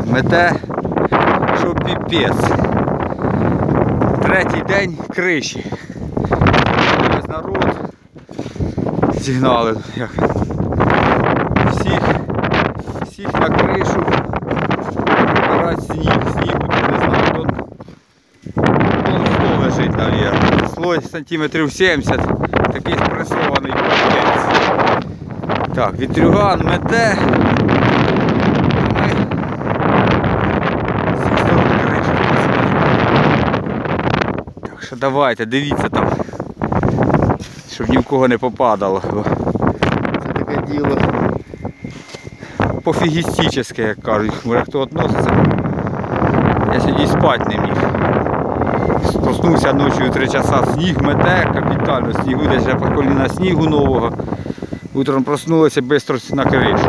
Мете, що піпець. Третій день криші. Весь народ. Сигнали. Всіх на кришу. Брати сніг. Снігу тут не знаю. Тон 100 лежить, мабуть. Слой сантиметрів 70. Такий спресований піпець. Так, вітрюган мете. Так що давайте, дивіться там, щоб ні в кого не попадало. Це таке діло пофігістичне, як кажуть, може хто відноситься. Я сьогодні спати не міг. Проснувся ночі 3 часа, сніг мете, капітально, снігу, десь по коліна снігу нового. Утром проснулися, швидко на кришу.